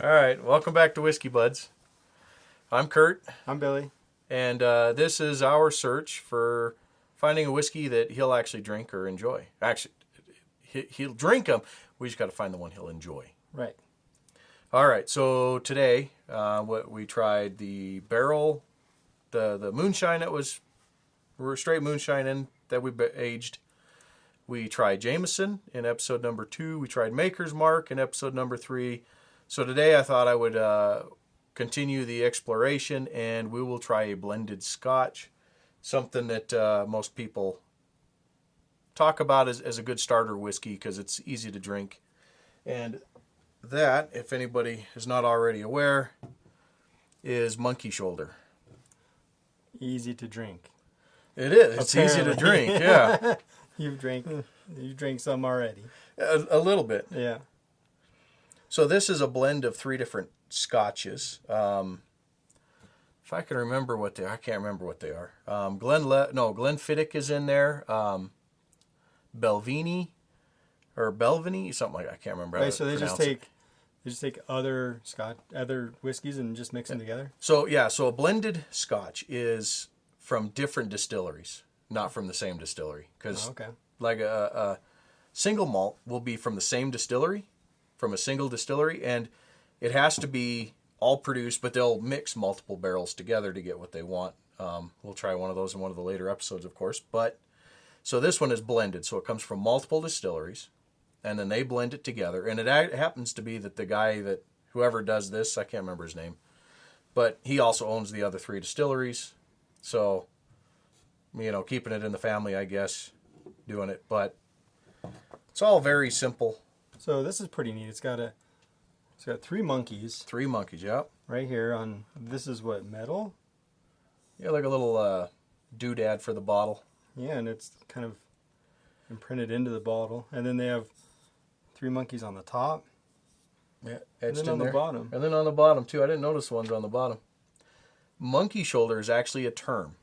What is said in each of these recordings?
All right, welcome back to Whiskey Buds. I'm Kurt, I'm Billy. and this is our search for finding a whiskey that he'll actually drink or enjoy. Actually, he'll drink them. We just got to find the one he'll enjoy. Right. All right, so today what we tried the barrel, the moonshine that was straight moonshine in that we aged. We tried Jameson in episode number 2. We tried Maker's Mark in episode number 3. So today I thought I would continue the exploration, and we will try a blended scotch, something that most people talk about as a good starter whiskey because it's easy to drink. And that, if anybody is not already aware, is monkey shoulder. Easy to drink. It is. It's easy to drink, yeah. You drank some already. A little bit. Yeah. So this is a blend of 3 different scotches. If I can remember what they are, I can't remember what they are. Glenfiddich is in there. Belvini or Belvini, something like that. I can't remember. Right. So they just take other whiskeys and just mix them together. So yeah. So a blended scotch is from different distilleries, not from the same distillery. Because like a single malt will be from the same distillery, from a single distillery, and it has to be all produced, but they'll mix multiple barrels together to get what they want. We'll try one of those in one of the later episodes, of course. But so this one is blended, so it comes from multiple distilleries, and then they blend it together. And it happens to be that the guy that whoever does this, I can't remember his name, but he also owns the other 3 distilleries. So, keeping it in the family, I guess, doing it. But it's all very simple. So this is pretty neat. It's got 3 monkeys. 3 monkeys, yeah. Right here on, this is what, metal? Yeah, like a little doodad for the bottle. Yeah, and it's kind of imprinted into the bottle. And then they have 3 monkeys on the top. Yeah, and then on the bottom. And then on the bottom, too. I didn't notice the ones on the bottom. Monkey shoulder is actually a term.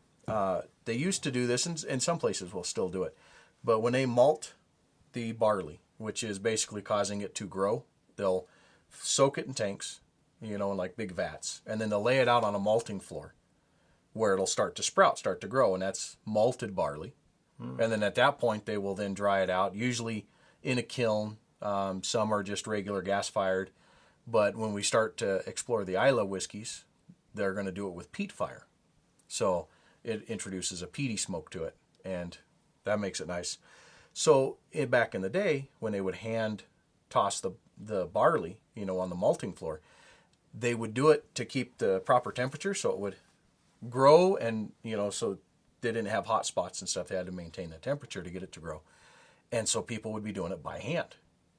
They used to do this, and in some places will still do it. But when they malt the barley, which is basically causing it to grow, they'll soak it in tanks, in like big vats, and then they'll lay it out on a malting floor where it'll start to sprout, start to grow, and that's malted barley. And then at that point, they will then dry it out, usually in a kiln. Some are just regular gas-fired. But when we start to explore the Islay whiskeys, they're going to do it with peat fire. So it introduces a peaty smoke to it, and that makes it nice. So back in the day, when they would hand toss the barley, on the malting floor, they would do it to keep the proper temperature so it would grow, and so they didn't have hot spots and stuff. They had to maintain the temperature to get it to grow. And so people would be doing it by hand,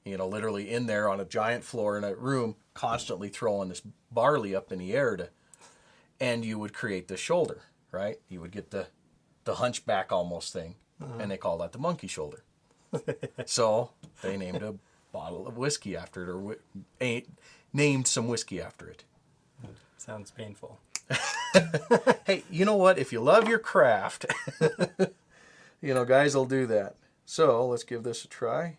literally in there on a giant floor in a room, constantly throwing this barley up in the air and you would create the shoulder, right? You would get the hunchback almost thing, and they call that the monkey shoulder. So they named a bottle of whiskey after it, or named some whiskey after it. Sounds painful. Hey, you know what? If you love your craft, guys will do that. So let's give this a try.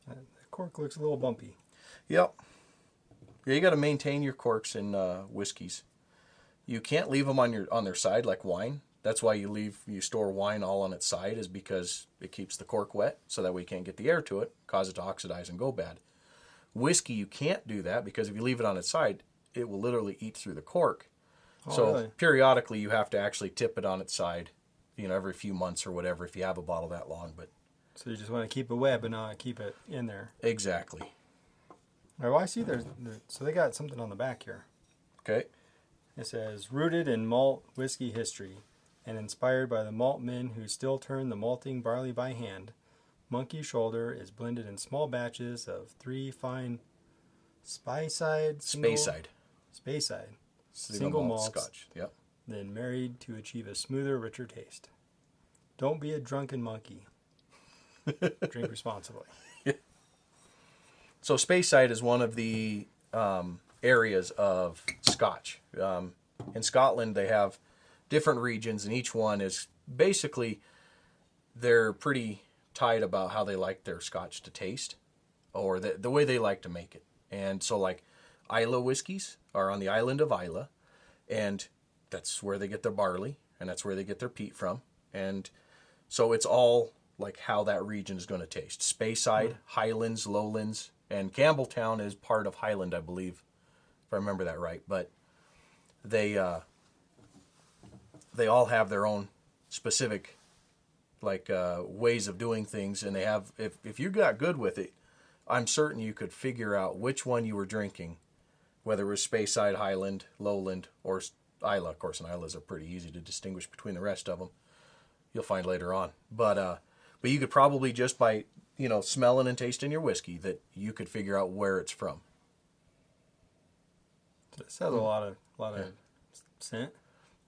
The cork looks a little bumpy. Yep. Yeah, you got to maintain your corks in whiskeys. You can't leave them on their side like wine. That's why you store wine all on its side, is because it keeps the cork wet, so that way you can't get the air to it, cause it to oxidize and go bad. Whiskey, you can't do that, because if you leave it on its side, it will literally eat through the cork. So really? Periodically you have to actually tip it on its side, every few months or whatever, if you have a bottle that long. But so you just want to keep it wet, but not keep it in there. Exactly. All right, well, I see so they got something on the back here. Okay. It says, rooted in malt whiskey history and inspired by the malt men who still turn the malting barley by hand, Monkey Shoulder is blended in small batches of 3 fine Speyside single malts, scotch. Yep. then married to achieve a smoother, richer taste. Don't be a drunken monkey. Drink responsibly. So Speyside is one of the areas of Scotch. In Scotland, they have different regions, and each one is basically, they're pretty tight about how they like their scotch to taste, or the way they like to make it. And so, like, Islay whiskeys are on the island of Islay, and that's where they get their barley, and that's where they get their peat from. And so it's all like how that region is going to taste. Speyside, Highlands, Lowlands, and Campbelltown is part of Highland, I believe, if I remember that right. But they all have their own specific ways of doing things, and they have, if you got good with it, I'm certain you could figure out which one you were drinking, whether it was Speyside, Highland, Lowland, or Islay. Of course, and Islas are pretty easy to distinguish between the rest of them. You'll find later on, but you could probably just by smelling and tasting your whiskey that you could figure out where it's from. This has a lot of scent.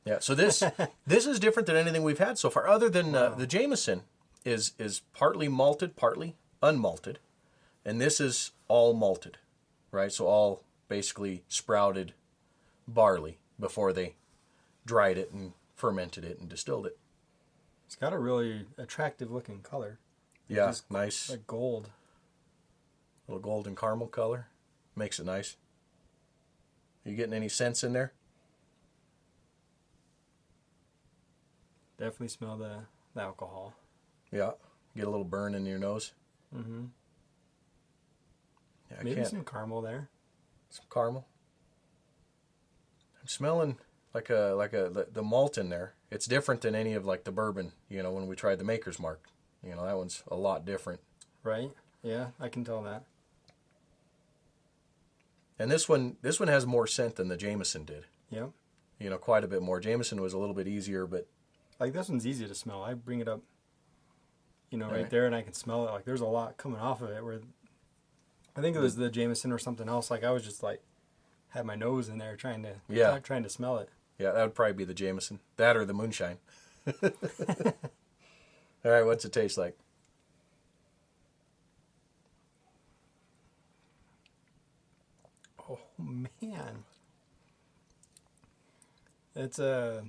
Yeah, so this is different than anything we've had so far, other than the Jameson is partly malted, partly unmalted, and this is all malted, right? So all basically sprouted barley before they dried it and fermented it and distilled it. It's got a really attractive looking color. Yeah, nice. Like gold. Little golden caramel color. Makes it nice. You getting any scents in there? Definitely smell the alcohol. Yeah. Get a little burn in your nose. Mm-hmm. Yeah, Maybe some caramel there. Some caramel. I'm smelling like the malt in there. It's different than any of like the bourbon, when we tried the Maker's Mark. That one's a lot different. Right? Yeah, I can tell that. And this one has more scent than the Jameson did. Yep. Quite a bit more. Jameson was a little bit easier, but like this one's easy to smell. I bring it up, right right there, and I can smell it. Like there's a lot coming off of it. Where I think it was the Jameson or something else. Like I was just like had my nose in there trying to smell it. Yeah, that would probably be the Jameson. That or the moonshine. All right, what's it taste like? Oh man, it's a.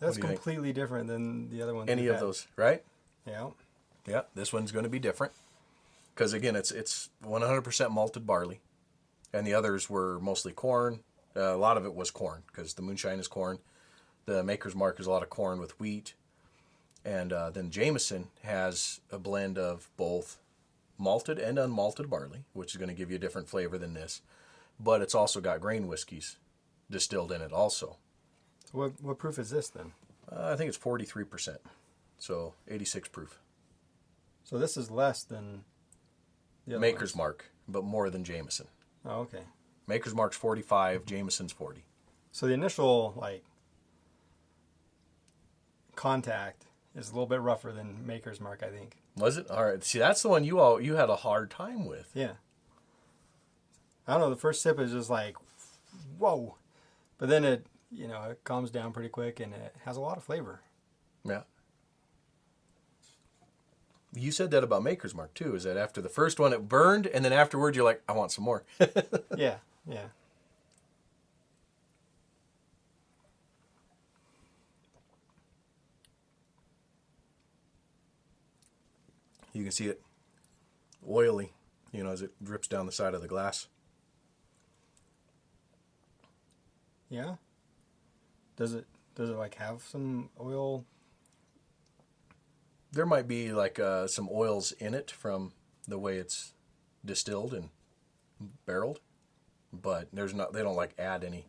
That's completely different than the other ones. Any of those, right? Yeah. Yeah, this one's going to be different because again, it's 100% malted barley, and the others were mostly corn. A lot of it was corn because the moonshine is corn. The Maker's Mark is a lot of corn with wheat, and then Jameson has a blend of both malted and unmalted barley, which is going to give you a different flavor than this. But it's also got grain whiskeys distilled in it also. So what proof is this then? I think it's 43%, so 86 proof. So this is less than the other Maker's ones. Mark, but more than Jameson. Oh, okay. Maker's Mark's 45, Jameson's 40. So the initial contact is a little bit rougher than Maker's Mark, I think. Was it? All right. See, that's the one you had a hard time with. Yeah. I don't know. The first sip is just like, whoa, but then it calms down pretty quick and it has a lot of flavor. Yeah. You said that about Maker's Mark too. Is that after the first one it burned, and then afterward you're like, I want some more. Yeah. Yeah. You can see it oily, as it drips down the side of the glass. Yeah. Does it have some oil? There might be some oils in it from the way it's distilled and barreled, but they don't add any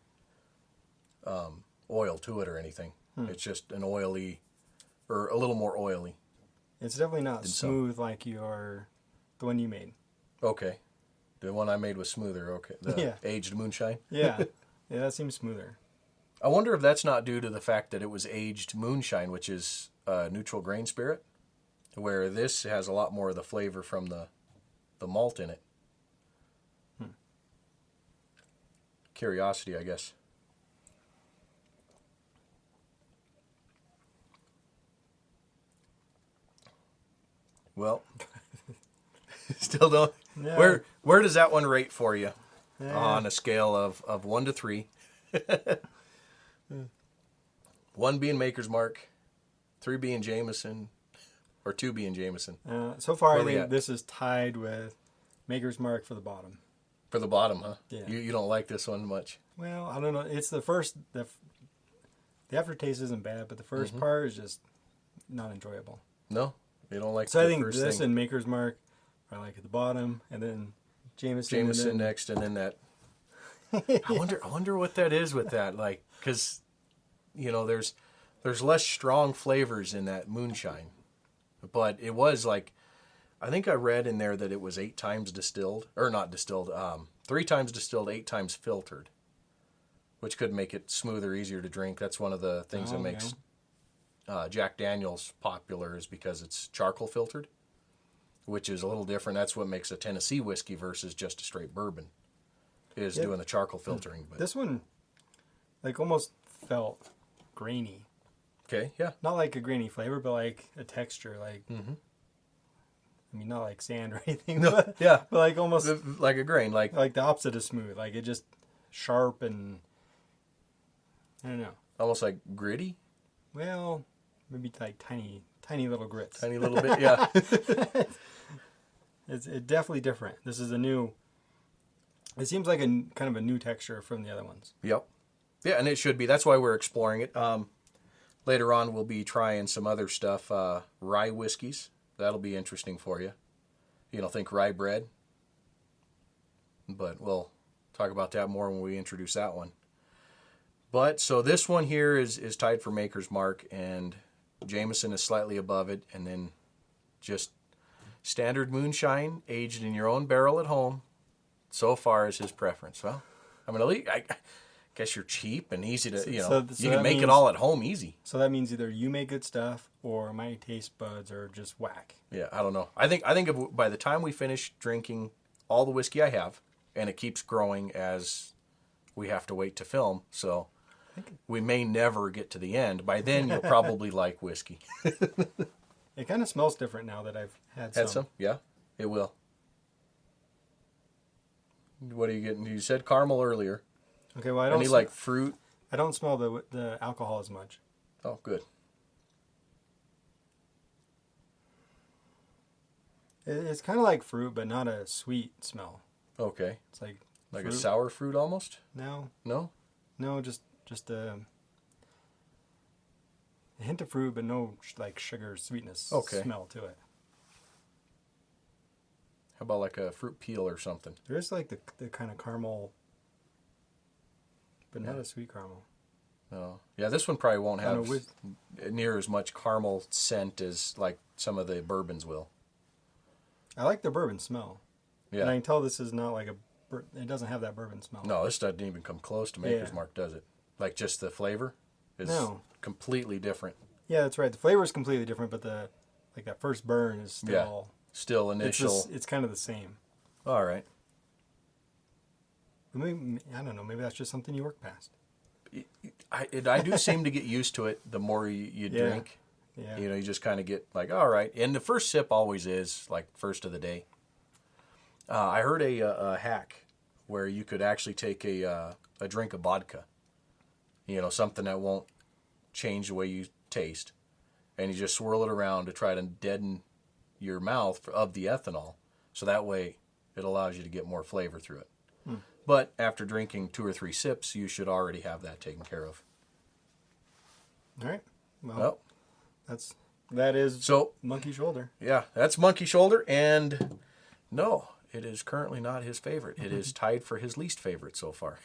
oil to it or anything. It's just an oily, or a little more oily. It's definitely not smooth like the one you made. Okay. The one I made was smoother. Okay. The aged moonshine. Yeah. Yeah, that seems smoother. I wonder if that's not due to the fact that it was aged moonshine, which is neutral grain spirit, where this has a lot more of the flavor from the malt in it. Curiosity, I guess. Well, still don't. Yeah. Where does that one rate for you Yeah. on a scale of 1 to 3? 1 being Maker's Mark, 3 being Jameson, or 2 being Jameson. So far, Where I we think at? this is tied with Maker's Mark for the bottom. For the bottom, huh? Yeah. You don't like this one much. Well, I don't know. It's the first. The aftertaste isn't bad, but the first part is just not enjoyable. No? You don't like So the I think first this thing. and Maker's Mark are like at the bottom, and then Jameson. Jameson and then, next, and then that. I wonder what that is with that. Like, because, there's less strong flavors in that moonshine. But it was like, I think I read in there that it was 8 times distilled, or not distilled, 3 times distilled, 8 times filtered, which could make it smoother, easier to drink. That's one of the things that makes Jack Daniel's popular, is because it's charcoal filtered, which is a little different. That's what makes a Tennessee whiskey versus just a straight bourbon, is doing the charcoal filtering. But This one, like, almost felt grainy. okay, yeah. Not like a grainy flavor, but like a texture. Like, I mean, not like sand or anything. No, but, yeah. but like almost Like a grain, like the opposite of smooth. Like it just sharp and I don't know. almost like gritty, Well, maybe like tiny little grits. tiny little bit, yeah. It's definitely different. This is a new. It seems like a kind of a new texture from the other ones. Yep. Yeah, and it should be. That's why we're exploring it. Later on, we'll be trying some other stuff, rye whiskeys. That'll be interesting for you. Think rye bread. But we'll talk about that more when we introduce that one. But, so this one here is tied for Maker's Mark, and Jameson is slightly above it, and then just standard moonshine, aged in your own barrel at home, so far is his preference. Well, I guess you're cheap and easy to, So you can make it means- all at home easy. So that means either you make good stuff or my taste buds are just whack. Yeah, I don't know. I think by the time we finish drinking all the whiskey I have, and it keeps growing as we have to wait to film, so we may never get to the end. By then, you'll probably like whiskey. It kind of smells different now that I've had Some? Yeah, it will. What are you getting? You said caramel earlier. Okay, well I don't. Any like fruit? I don't smell the alcohol as much. Oh, good. It's kind of like fruit, but not a sweet smell. Okay. It's like Like a fruit. sour fruit almost? No, No? just a hint of fruit, but no like sugar sweetness Okay. smell to it. How about like a fruit peel or something? There is like the kind of caramel, but not a sweet caramel. Oh. Yeah, this one probably won't I don't have know, near as much caramel scent as like some of the bourbons will. I like the bourbon smell. Yeah. And I can tell this is not like it doesn't have that bourbon smell. No, this doesn't even come close to Maker's Yeah. Mark, does it? Like just the flavor is No. completely different. Yeah, that's right. The flavor is completely different, but that first burn is still. Yeah. Still initial. It's kind of the same. All right. But maybe, I don't know. Maybe that's just something you work past. I do seem to get used to it the more you Yeah. drink. Yeah. You just kind of get like, all right. And the first sip always is like first of the day. I heard a hack where you could actually take a drink of vodka, something that won't change the way you taste, and you just swirl it around to try to deaden your mouth of the ethanol, so that way it allows you to get more flavor through it. But after drinking 2 or 3 sips, you should already have that taken care of. All right. Well, Well, that is so monkey shoulder. yeah, that's Monkey Shoulder, and no, it is currently not his favorite. It is tied for his least favorite so far.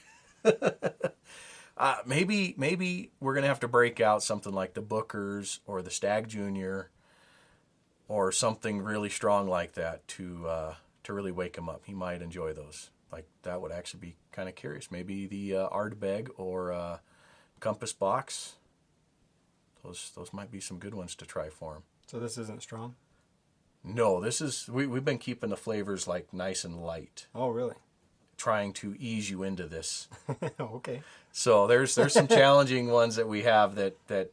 Maybe we're gonna have to break out something like the Booker's or the Stag Junior, or something really strong like that to really wake him up. He might enjoy those. Like that would actually be kind of curious. Maybe the Ardbeg or Compass Box. Those might be some good ones to try for him. So this isn't strong? No, this is we've been keeping the flavors like nice and light, Oh, really? trying to ease you into this. Okay. So there's some challenging ones that we have that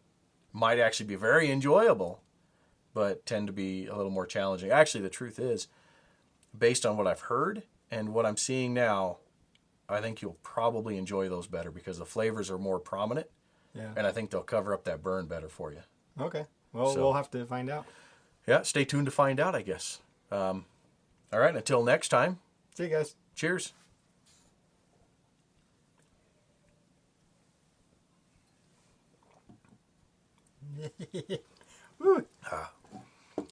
might actually be very enjoyable, but tend to be a little more challenging. Actually, the truth is, based on what I've heard and what I'm seeing now, I think you'll probably enjoy those better because the flavors are more prominent. Yeah. And I think they'll cover up that burn better for you. Okay. Well, So- we'll have to find out. Yeah, stay tuned to find out, I guess. All right, until next time, See you guys. cheers. Woo.